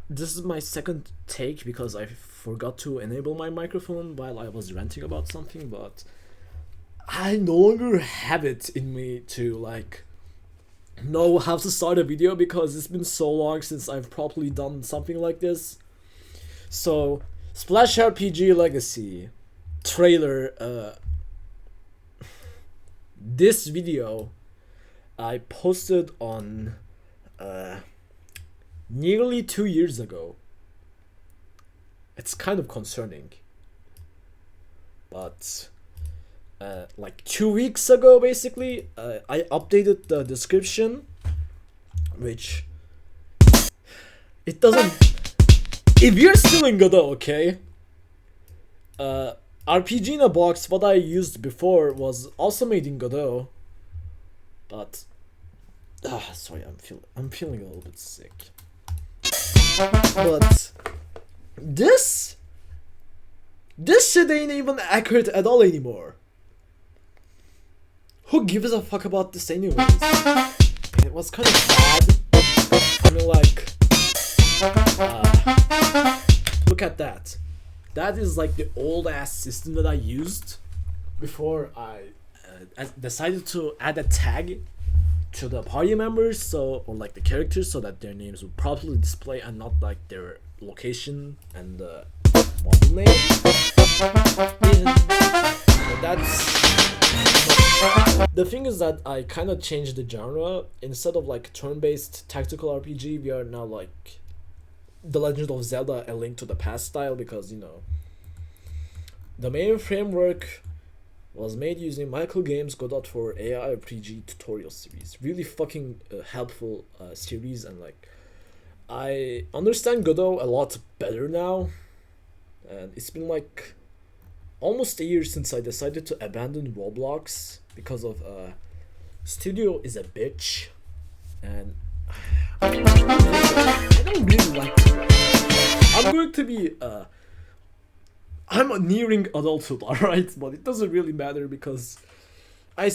This is my second take because I forgot to enable my microphone while I was ranting about something, but I no longer have it in me to like know how to start a video because it's been so long since I've properly done something like this. So, Splash RPG Legacy trailer. This video I posted on nearly 2 years ago. It's kind of concerning, but like 2 weeks ago, basically, I updated the description, which it doesn't. If you're still in Godot, okay, RPG in a box, what I used before was also made in Godot, but sorry, I'm feeling a little bit sick. But this shit ain't even accurate at all anymore. Who gives a fuck about this anyways? It was kind of bad. I mean, like, look at that. That is like the old ass system that I used before I decided to add a tag to the party members, or like the characters, so that their names would properly display and not like their location and the model name. And that's the thing is that I kind of changed the genre. Instead of like turn-based tactical RPG, we are now like The Legend of Zelda: A Link to the Past style, because the main framework was made using Michael Games' Godot for AI RPG tutorial series. Really fucking helpful series, and like I understand Godot a lot better now, and it's been like almost a year since I decided to abandon Roblox because of studio is a bitch, and I don't really like it. I'm going to be I'm nearing adulthood, alright, but it doesn't really matter because I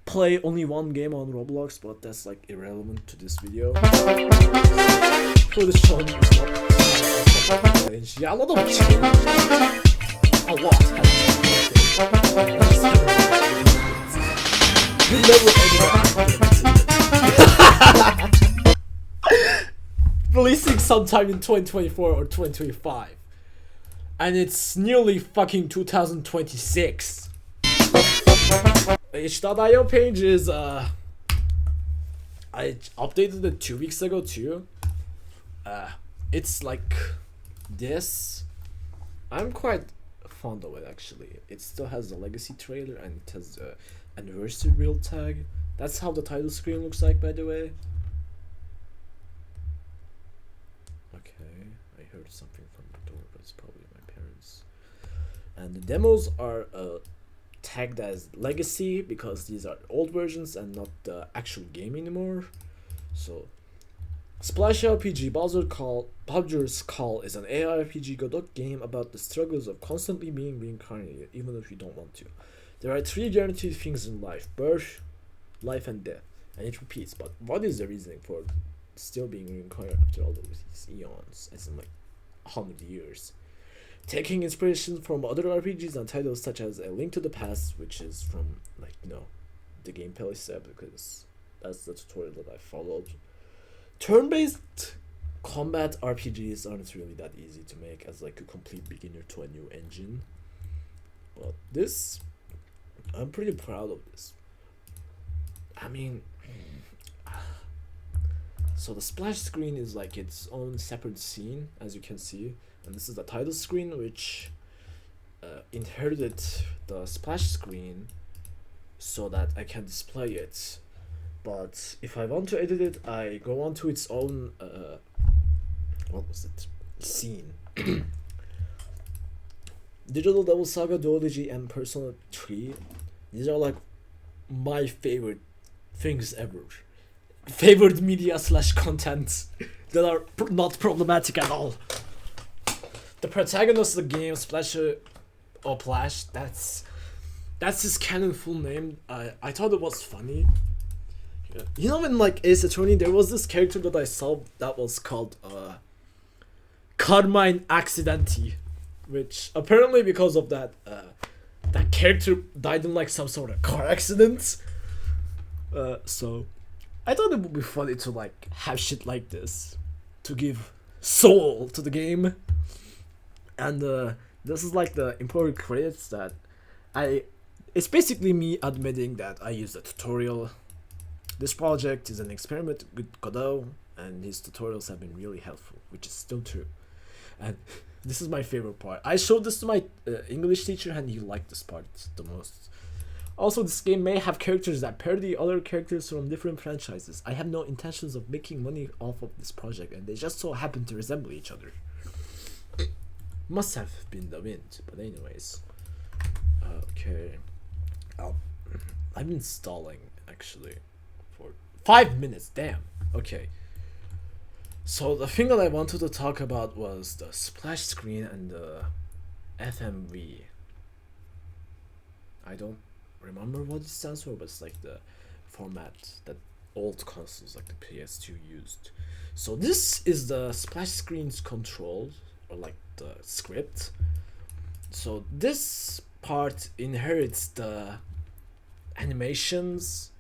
play only one game on Roblox, but that's like irrelevant to this video. For the show is not change. Yeah, a lot of change. A lot has changed. You never releasing sometime in 2024 or 2025. And it's nearly fucking 2026. Itch.io page is I updated it 2 weeks ago too. It's like this. I'm quite fond of it actually. It still has the legacy trailer and it has the anniversary reel tag. That's how the title screen looks like, by the way. Okay, I heard something from the door, but it's probably my parents. And the demos are tagged as legacy because these are old versions and not the actual game anymore. So, Splashy RPG Bowser's Call is an ARPG Godot game about the struggles of constantly being reincarnated, even if you don't want to. There are 3 guaranteed things in life: birth, life, and death. And it repeats, but what is the reasoning for still being reincarnated after all these eons, as in like 100 years? Taking inspiration from other RPGs and titles such as A Link to the Past, which is from like the gameplay set, because that's the tutorial that I followed. Turn-based combat RPGs aren't really that easy to make as like a complete beginner to a new engine, but this, I'm pretty proud of this. I mean, so the splash screen is like its own separate scene, as you can see, and this is the title screen, which inherited the splash screen so that I can display it. But if I want to edit it, I go on to its own what was it? Scene. Digital Devil Saga, Duology, and Persona 3. These are like my favorite things ever. Favorite media / content that are not problematic at all. The protagonist of the game, Splashy or Plash, that's his canon full name. I thought it was funny. You know, in like Ace Attorney, there was this character that I saw that was called Carmine Accidenti, which apparently because of that that character died in like some sort of car accident. So I thought it would be funny to like have shit like this to give soul to the game. And this is like the important credits that I. It's basically me admitting that I used a tutorial. This project is an experiment with Godot, and his tutorials have been really helpful, which is still true. And this is my favorite part. I showed this to my English teacher, and he liked this part the most. Also, this game may have characters that parody other characters from different franchises. I have no intentions of making money off of this project, and they just so happen to resemble each other. Must have been the wind, but anyways. Okay. I've been stalling, actually, for 5 minutes, damn. Okay. So the thing that I wanted to talk about was the splash screen and the FMV. I don't remember what it stands for, but it's like the format that old consoles like the PS2 used. So this is the splash screen's control, or like the script. So this part inherits the animations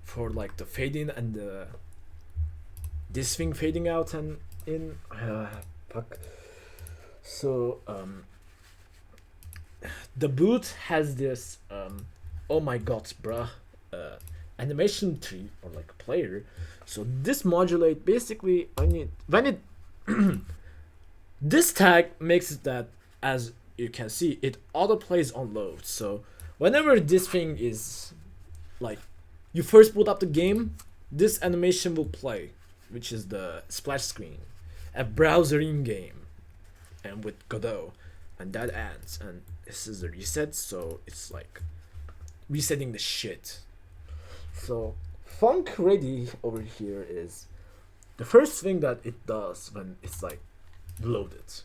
for like the fading and the this thing fading out and in. Fuck. So the boot has this oh my god, bruh, animation tree or like player. So this modulate basically when it this tag makes it that, as you can see, it auto plays on load. So whenever this thing is like you first boot up the game, this animation will play, which is the splash screen, a browsering game, and with Godot, and that ends, and this is the reset. So it's like resetting the shit. So Funk Ready over here is the first thing that it does when it's like loaded.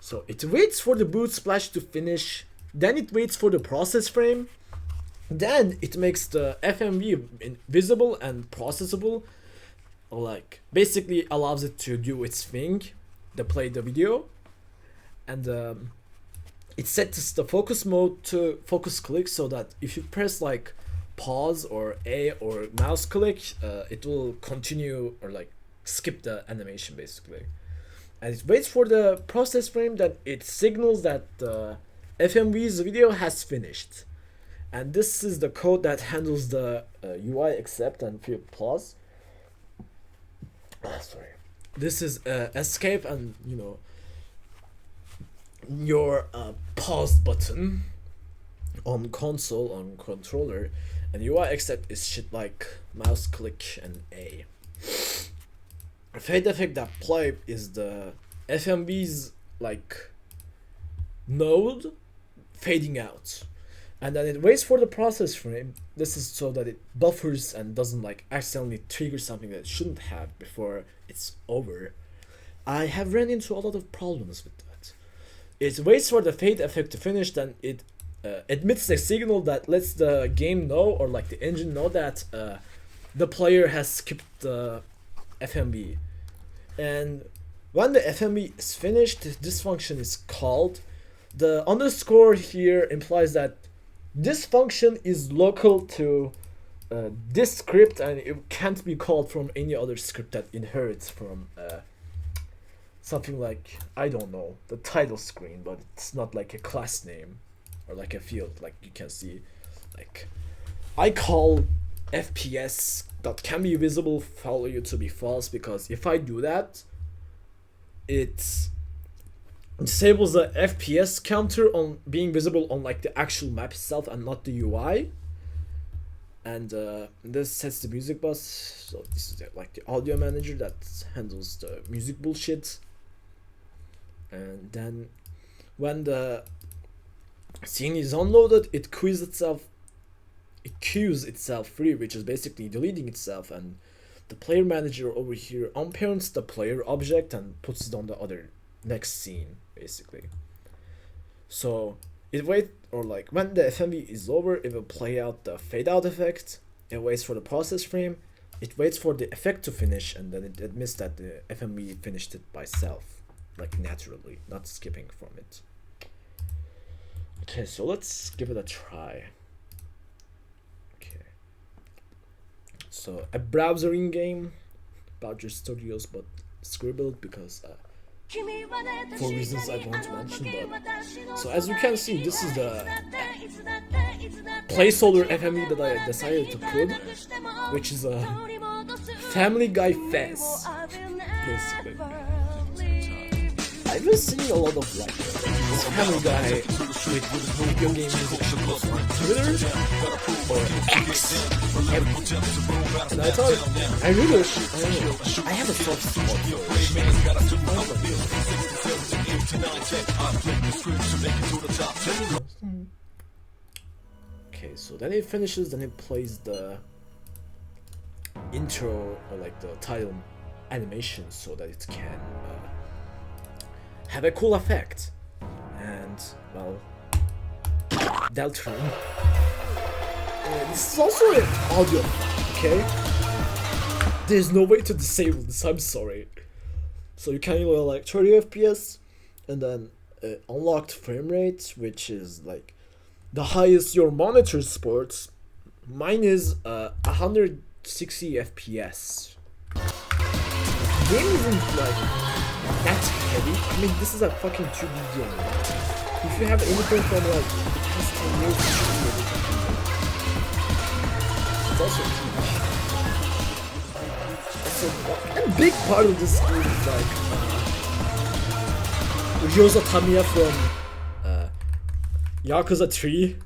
So it waits for the boot splash to finish, then it waits for the process frame, then it makes the FMV visible and processable, like basically allows it to do its thing, to play the video, and it sets the focus mode to focus click, so that if you press like pause or A or mouse click, it will continue or like skip the animation basically. And it waits for the process frame, that it signals that the FMV's video has finished. And this is the code that handles the UI accept and field pause. Sorry. This is escape and, you know, your pause button on console, on controller. And UI accept is shit like mouse click and A. Fade effect that play is the FMV's like node fading out, and then it waits for the process frame. This is so that it buffers and doesn't like accidentally trigger something that it shouldn't have before it's over. I have ran into a lot of problems with that. It waits for the fade effect to finish, then it emits a signal that lets the game know, or like the engine know, that the player has skipped the FMV. And when the FMV is finished, this function is called. The underscore here implies that this function is local to this script, and it can't be called from any other script that inherits from something like, I don't know, the title screen, but it's not like a class name or like a field. Like you can see, like I call FPS that can be visible value to be false, because if I do that, it disables the FPS counter on being visible on like the actual map itself and not the UI. And this sets the music bus. So this is like the audio manager that handles the music bullshit. And then when the scene is unloaded, it queues itself free, which is basically deleting itself, and the player manager over here unparents the player object and puts it on the other next scene basically. So it wait, or like when the FMV is over, it will play out the fade out effect, it waits for the process frame, it waits for the effect to finish, and then it admits that the FMV finished it by itself, like naturally, not skipping from it. Okay, so let's give it a try. Okay. So a browsering game, Badger Studios, but scribbled because for reasons I won't mention. But so as you can see, this is the placeholder FMV that I decided to put, which is a Family Guy Fez, basically. I've been seeing a lot of like Family Guy with video game music on Twitter or X, and I thought I have a soft spot for it. Okay, so then it finishes, then it plays the intro or like the title animation so that it can have a cool effect. And well, Deltron. This is also an audio, okay? There's no way to disable this, I'm sorry. So you can either like 30 FPS and then unlocked frame rate, which is like the highest your monitor supports. Mine is 160 FPS. The game isn't like that heavy. I mean, this is a fucking 2D game. If you have anything from like the past 10 years, it should be able to do it. It's also huge. So, a big part of this game is like Ryoza Tamiya from Yakuza 3.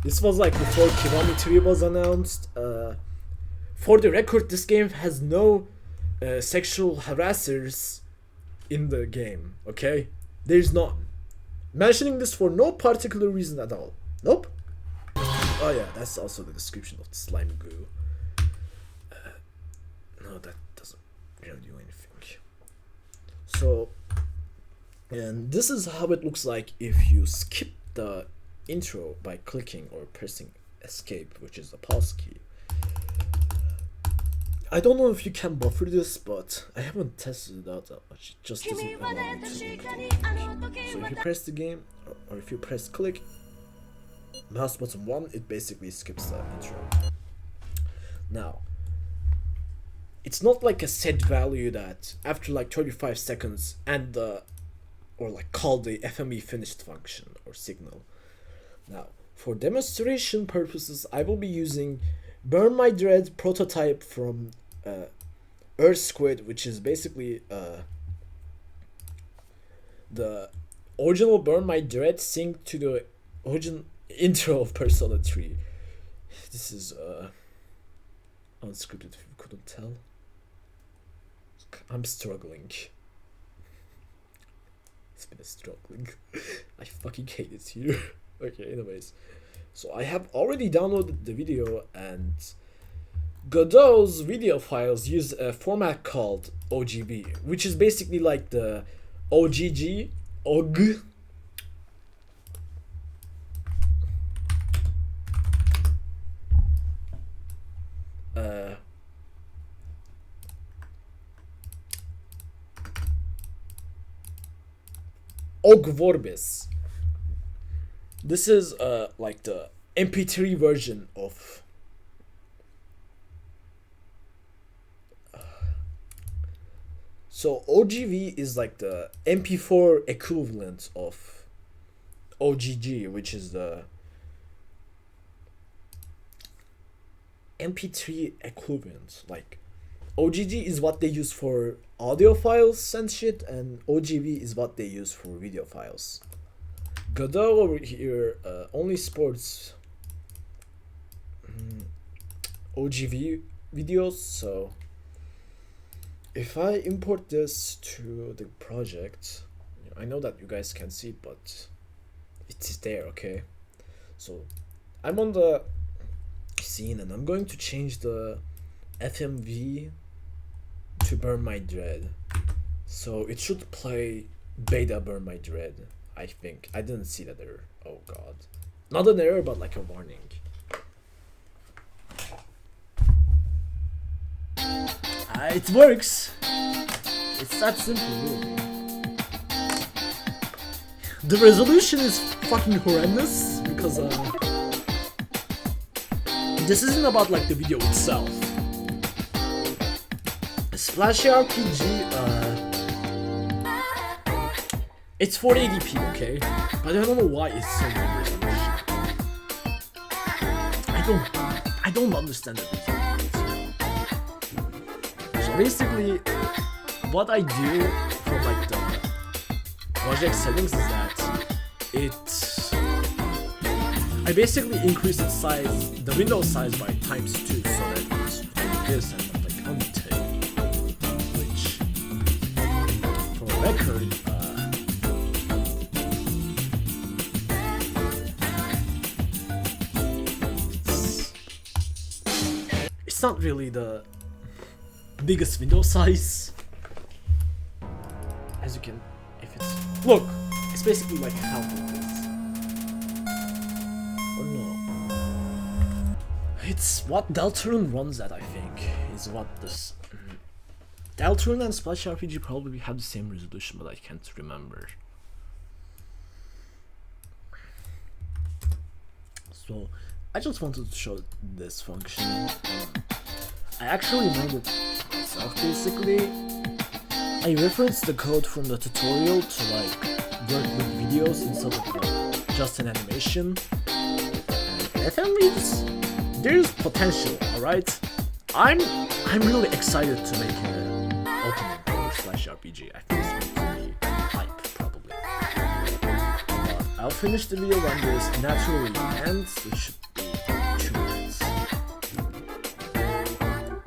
This was like before Kiwami 3 was announced. For the record, this game has no sexual harassers in the game, okay? There's none. Mentioning this for no particular reason at all. Nope. Oh yeah, that's also the description of the slime goo. No, that doesn't really do anything. So, and this is how it looks like if you skip the intro by clicking or pressing escape, which is the pause key. I don't know if you can buffer this, but I haven't tested it out that much. It just doesn't allow me to include. So if you press the game, or if you press click, mouse button 1, it basically skips the intro. Now, it's not like a set value that after like 35 seconds and or like call the FMV finished function or signal. Now, for demonstration purposes, I will be using Burn My Dread prototype from Earth Squid, which is basically the original Burn My Dread synced to the original intro of Persona 3. This is unscripted, if you couldn't tell. I'm struggling. It's been struggling. I fucking hate it here. Okay, anyways. So I have already downloaded the video, and Godot's video files use a format called OGB, which is basically like the OGG, OG Vorbis. This is like the MP3 version of so OGV is like the MP4 equivalent of OGG, which is the MP3 equivalent. Like OGG is what they use for audio files and shit, and OGV is what they use for video files. Godot over here only supports OGV videos, so if I import this to the project, I know that you guys can see it, but it's there, okay? So I'm on the scene and I'm going to change the FMV to Burn My Dread, so it should play beta Burn My Dread. I think I didn't see that error. Oh god, not an error, but like a warning. It works. It's that simple, really. The resolution is fucking horrendous because this isn't about like the video itself. Splashy RPG, it's 480p, okay? But I don't know why it's so low resolution. I don't understand the reason. So basically, what I do for like the project settings is that I basically increase its size, the window size by times 2, so that it's like this and not like until, which for a record, it's not really the biggest window size. As you can, if it's look, it's basically like half of this. Or no, it's what Deltarune runs at. I think is what this. Deltarune and Splashy RPG probably have the same resolution, but I can't remember. So I just wanted to show this function. I actually made it myself basically. I referenced the code from the tutorial to like work with videos instead of just an animation. And FMVs, there's potential, alright? I'm really excited to make an opening for Splashy RPG. I think it's going to be hype, probably. But I'll finish the video when this naturally ends, which should be 2 minutes.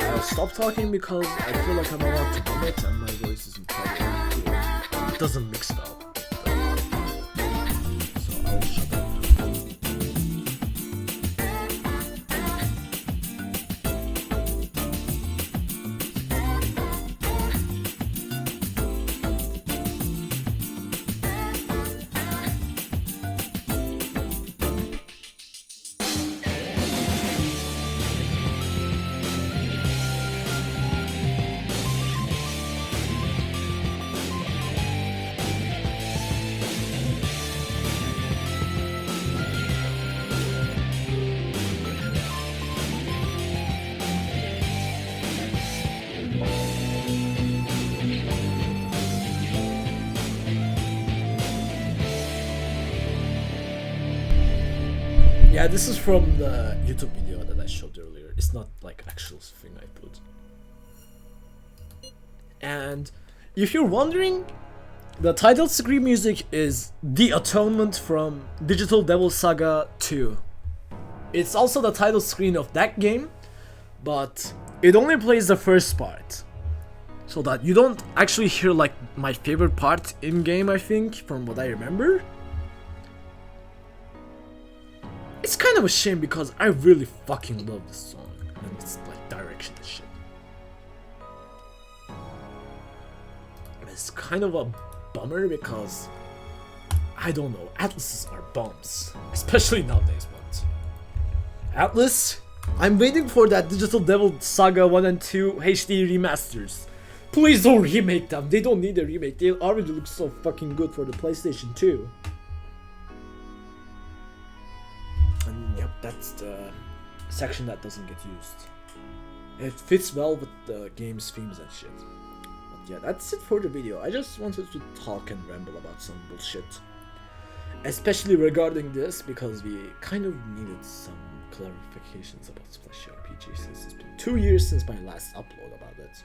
I'll stop talking because I feel like I'm about to vomit and my voice isn't probably cool. It doesn't mix well. So I'll shut up. Yeah, this is from the YouTube video that I showed earlier. It's not like actual thing I put. And if you're wondering, the title screen music is The Atonement from Digital Devil Saga 2. It's also the title screen of that game, but it only plays the first part. So that you don't actually hear like my favorite part in game, I think, from what I remember. It's kind of a shame because I really fucking love this song and it's like direction and shit. It's kind of a bummer because I don't know, Atlases are bums, especially nowadays. But Atlas, I'm waiting for that Digital Devil Saga 1 and 2 HD remasters. Please don't remake them. They don't need a remake. They already look so fucking good for the PlayStation 2. And yep, that's the section that doesn't get used. It fits well with the game's themes and shit. But yeah, that's it for the video. I just wanted to talk and ramble about some bullshit. Especially regarding this, because we kind of needed some clarifications about Splashy RPG since it's been 2 years since my last upload about it.